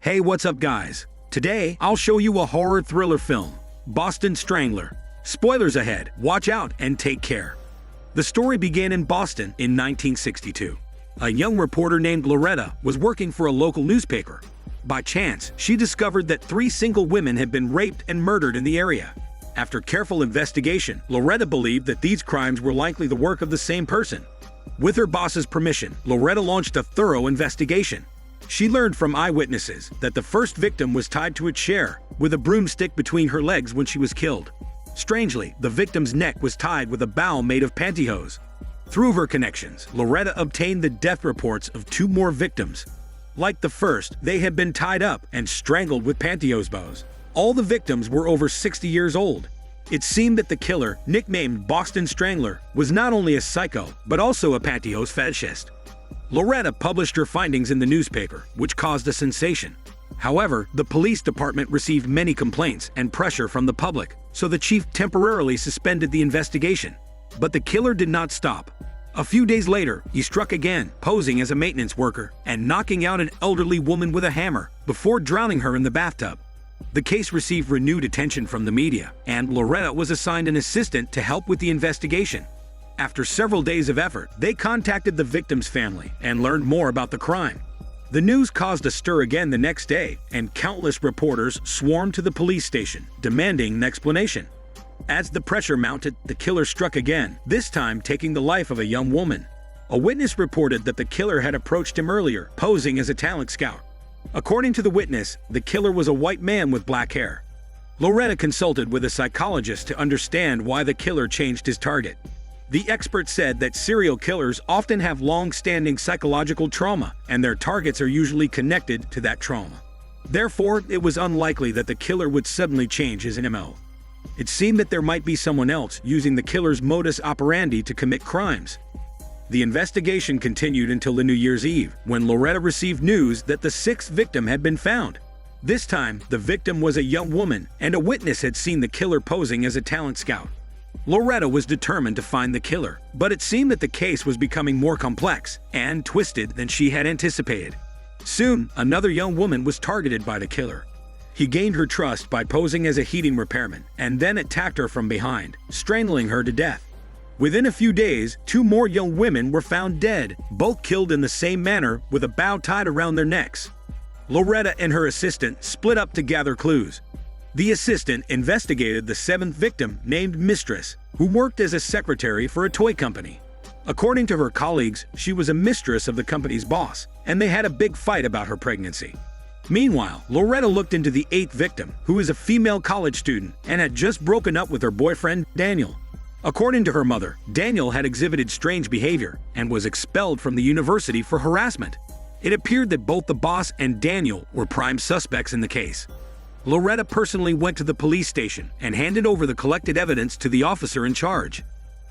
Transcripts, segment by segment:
Hey, what's up guys? Today, I'll show you a horror thriller film, Boston Strangler. Spoilers ahead, watch out and take care. The story began in Boston in 1962. A young reporter named Loretta was working for a local newspaper. By chance, she discovered that 3 single women had been raped and murdered in the area. After careful investigation, Loretta believed that these crimes were likely the work of the same person. With her boss's permission, Loretta launched a thorough investigation. She learned from eyewitnesses that the first victim was tied to a chair with a broomstick between her legs when she was killed. Strangely, the victim's neck was tied with a bow made of pantyhose. Through her connections, Loretta obtained the death reports of 2 more victims. Like the first, they had been tied up and strangled with pantyhose bows. All the victims were over 60 years old. It seemed that the killer, nicknamed Boston Strangler, was not only a psycho, but also a pantyhose fetishist. Loretta published her findings in the newspaper, which caused a sensation. However, the police department received many complaints and pressure from the public, so the chief temporarily suspended the investigation. But the killer did not stop. A few days later, he struck again, posing as a maintenance worker and knocking out an elderly woman with a hammer before drowning her in the bathtub. The case received renewed attention from the media, and Loretta was assigned an assistant to help with the investigation. After several days of effort, they contacted the victim's family and learned more about the crime. The news caused a stir again the next day, and countless reporters swarmed to the police station, demanding an explanation. As the pressure mounted, the killer struck again, this time taking the life of a young woman. A witness reported that the killer had approached him earlier, posing as a talent scout. According to the witness, the killer was a white man with black hair. Loretta consulted with a psychologist to understand why the killer changed his target. The expert said that serial killers often have long-standing psychological trauma, and their targets are usually connected to that trauma. Therefore, it was unlikely that the killer would suddenly change his MO. It seemed that there might be someone else using the killer's modus operandi to commit crimes. The investigation continued until the New Year's Eve, when Loretta received news that the 6th victim had been found. This time, the victim was a young woman, and a witness had seen the killer posing as a talent scout. Loretta was determined to find the killer, but it seemed that the case was becoming more complex and twisted than she had anticipated. Soon, another young woman was targeted by the killer. He gained her trust by posing as a heating repairman and then attacked her from behind, strangling her to death. Within a few days, 2 more young women were found dead, both killed in the same manner with a bow tied around their necks. Loretta and her assistant split up to gather clues. The assistant investigated the 7th victim named Mistress, who worked as a secretary for a toy company. According to her colleagues, she was a mistress of the company's boss, and they had a big fight about her pregnancy. Meanwhile, Loretta looked into the 8th victim, who is a female college student and had just broken up with her boyfriend, Daniel. According to her mother, Daniel had exhibited strange behavior and was expelled from the university for harassment. It appeared that both the boss and Daniel were prime suspects in the case. Loretta personally went to the police station and handed over the collected evidence to the officer in charge.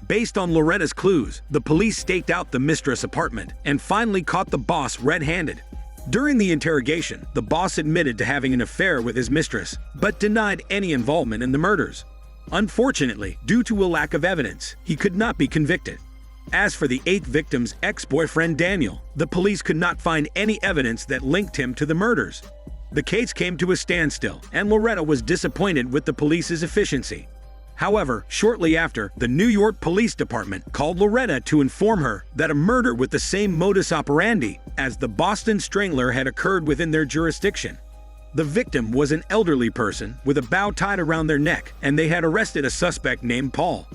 Based on Loretta's clues, the police staked out the mistress' apartment and finally caught the boss red-handed. During the interrogation, the boss admitted to having an affair with his mistress, but denied any involvement in the murders. Unfortunately, due to a lack of evidence, he could not be convicted. As for the 8th victim's ex-boyfriend Daniel, the police could not find any evidence that linked him to the murders. The case came to a standstill, and Loretta was disappointed with the police's efficiency. However, shortly after, the New York Police Department called Loretta to inform her that a murder with the same modus operandi as the Boston Strangler had occurred within their jurisdiction. The victim was an elderly person with a bow tied around their neck, and they had arrested a suspect named Paul.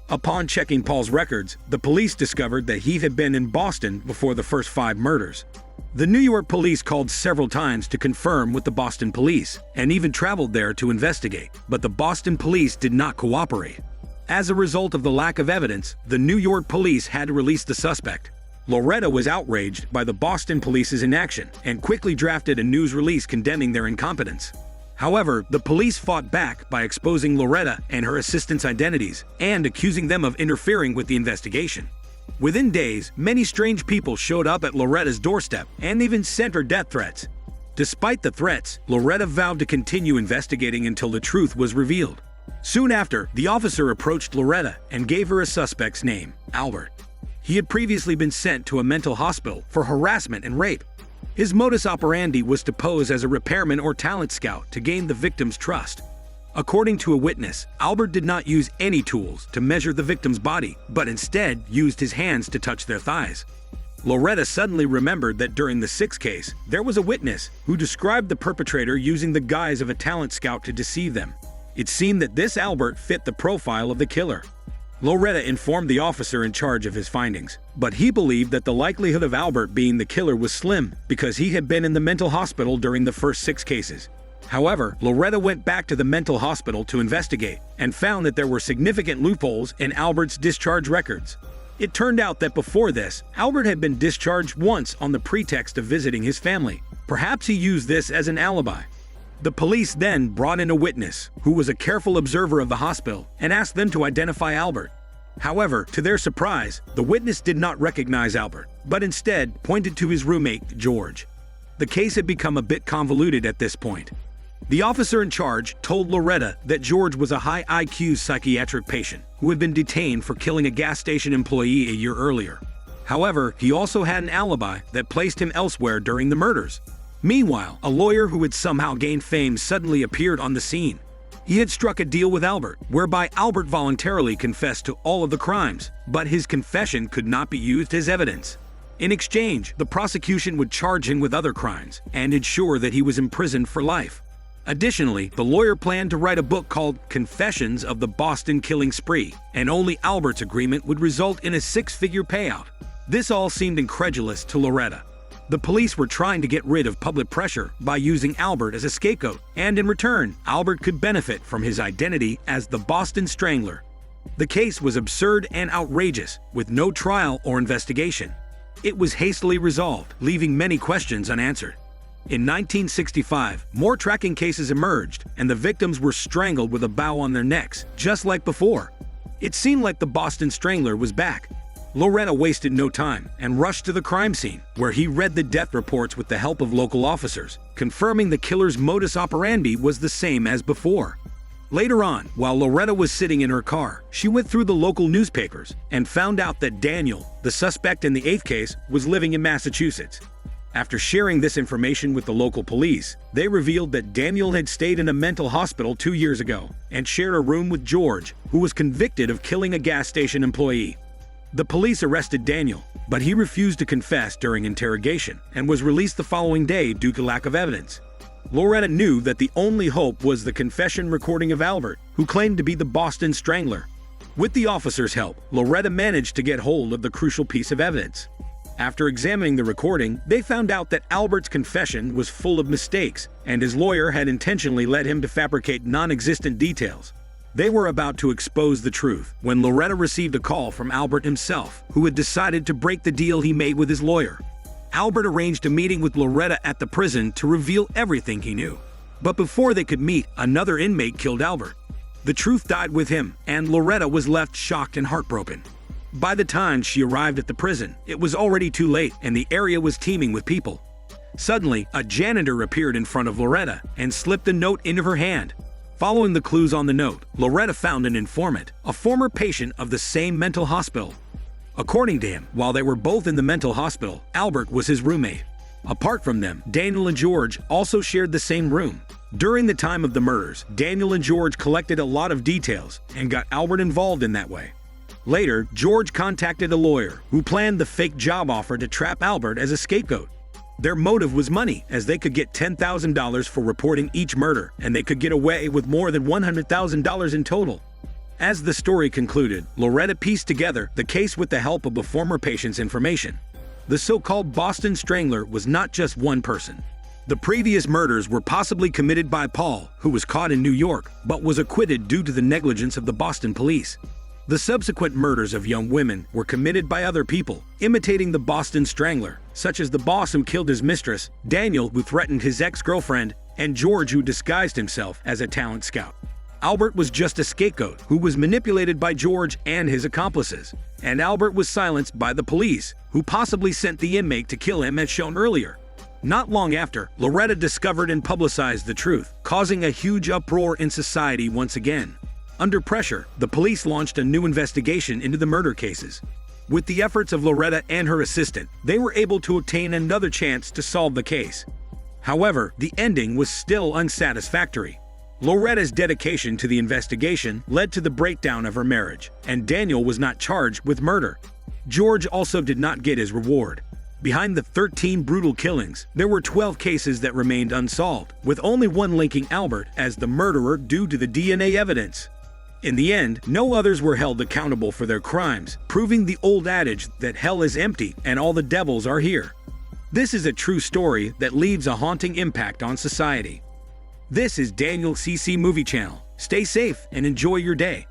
Upon checking Paul's records, the police discovered that he had been in Boston before the first 5 murders. The New York police called several times to confirm with the Boston police, and even traveled there to investigate, but the Boston police did not cooperate. As a result of the lack of evidence, the New York police had to release the suspect. Loretta was outraged by the Boston police's inaction and quickly drafted a news release condemning their incompetence. However, the police fought back by exposing Loretta and her assistant's identities and accusing them of interfering with the investigation. Within days, many strange people showed up at Loretta's doorstep and even sent her death threats. Despite the threats, Loretta vowed to continue investigating until the truth was revealed. Soon after, the officer approached Loretta and gave her a suspect's name, Albert. He had previously been sent to a mental hospital for harassment and rape. His modus operandi was to pose as a repairman or talent scout to gain the victim's trust. According to a witness, Albert did not use any tools to measure the victim's body, but instead used his hands to touch their thighs. Loretta suddenly remembered that during the sixth case, there was a witness who described the perpetrator using the guise of a talent scout to deceive them. It seemed that this Albert fit the profile of the killer. Loretta informed the officer in charge of his findings, but he believed that the likelihood of Albert being the killer was slim because he had been in the mental hospital during the first 6 cases. However, Loretta went back to the mental hospital to investigate and found that there were significant loopholes in Albert's discharge records. It turned out that before this, Albert had been discharged once on the pretext of visiting his family. Perhaps he used this as an alibi. The police then brought in a witness who was a careful observer of the hospital and asked them to identify Albert. However, to their surprise, the witness did not recognize Albert, but instead pointed to his roommate, George. The case had become a bit convoluted at this point. The officer in charge told Loretta that George was a high IQ psychiatric patient who had been detained for killing a gas station employee a year earlier. However, he also had an alibi that placed him elsewhere during the murders. Meanwhile, a lawyer who had somehow gained fame suddenly appeared on the scene. He had struck a deal with Albert, whereby Albert voluntarily confessed to all of the crimes, but his confession could not be used as evidence. In exchange, the prosecution would charge him with other crimes and ensure that he was imprisoned for life. Additionally, the lawyer planned to write a book called Confessions of the Boston Killing Spree, and only Albert's agreement would result in a 6-figure payout. This all seemed incredulous to Loretta. The police were trying to get rid of public pressure by using Albert as a scapegoat, and in return, Albert could benefit from his identity as the Boston Strangler. The case was absurd and outrageous, with no trial or investigation. It was hastily resolved, leaving many questions unanswered. In 1965, more tracking cases emerged, and the victims were strangled with a bow on their necks, just like before. It seemed like the Boston Strangler was back. Loretta wasted no time and rushed to the crime scene, where he read the death reports with the help of local officers, confirming the killer's modus operandi was the same as before. Later on, while Loretta was sitting in her car, she went through the local newspapers and found out that Daniel, the suspect in the 8th case, was living in Massachusetts. After sharing this information with the local police, they revealed that Daniel had stayed in a mental hospital 2 years ago and shared a room with George, who was convicted of killing a gas station employee. The police arrested Daniel, but he refused to confess during interrogation and was released the following day due to lack of evidence. Loretta knew that the only hope was the confession recording of Albert, who claimed to be the Boston Strangler. With the officers' help, Loretta managed to get hold of the crucial piece of evidence. After examining the recording, they found out that Albert's confession was full of mistakes, and his lawyer had intentionally led him to fabricate non-existent details. They were about to expose the truth when Loretta received a call from Albert himself, who had decided to break the deal he made with his lawyer. Albert arranged a meeting with Loretta at the prison to reveal everything he knew. But before they could meet, another inmate killed Albert. The truth died with him, and Loretta was left shocked and heartbroken. By the time she arrived at the prison, it was already too late and the area was teeming with people. Suddenly, a janitor appeared in front of Loretta and slipped a note into her hand. Following the clues on the note, Loretta found an informant, a former patient of the same mental hospital. According to him, while they were both in the mental hospital, Albert was his roommate. Apart from them, Daniel and George also shared the same room. During the time of the murders, Daniel and George collected a lot of details and got Albert involved in that way. Later, George contacted a lawyer who planned the fake job offer to trap Albert as a scapegoat. Their motive was money, as they could get $10,000 for reporting each murder, and they could get away with more than $100,000 in total. As the story concluded, Loretta pieced together the case with the help of a former patient's information. The so-called Boston Strangler was not just one person. The previous murders were possibly committed by Paul, who was caught in New York, but was acquitted due to the negligence of the Boston police. The subsequent murders of young women were committed by other people, imitating the Boston Strangler, such as the boss who killed his mistress, Daniel who threatened his ex-girlfriend, and George who disguised himself as a talent scout. Albert was just a scapegoat who was manipulated by George and his accomplices, and Albert was silenced by the police, who possibly sent the inmate to kill him as shown earlier. Not long after, Loretta discovered and publicized the truth, causing a huge uproar in society once again. Under pressure, the police launched a new investigation into the murder cases. With the efforts of Loretta and her assistant, they were able to obtain another chance to solve the case. However, the ending was still unsatisfactory. Loretta's dedication to the investigation led to the breakdown of her marriage, and Daniel was not charged with murder. George also did not get his reward. Behind the 13 brutal killings, there were 12 cases that remained unsolved, with only one linking Albert as the murderer due to the DNA evidence. In the end, no others were held accountable for their crimes, proving the old adage that hell is empty and all the devils are here. This is a true story that leaves a haunting impact on society. This is Daniel CC Movie Channel. Stay safe and enjoy your day.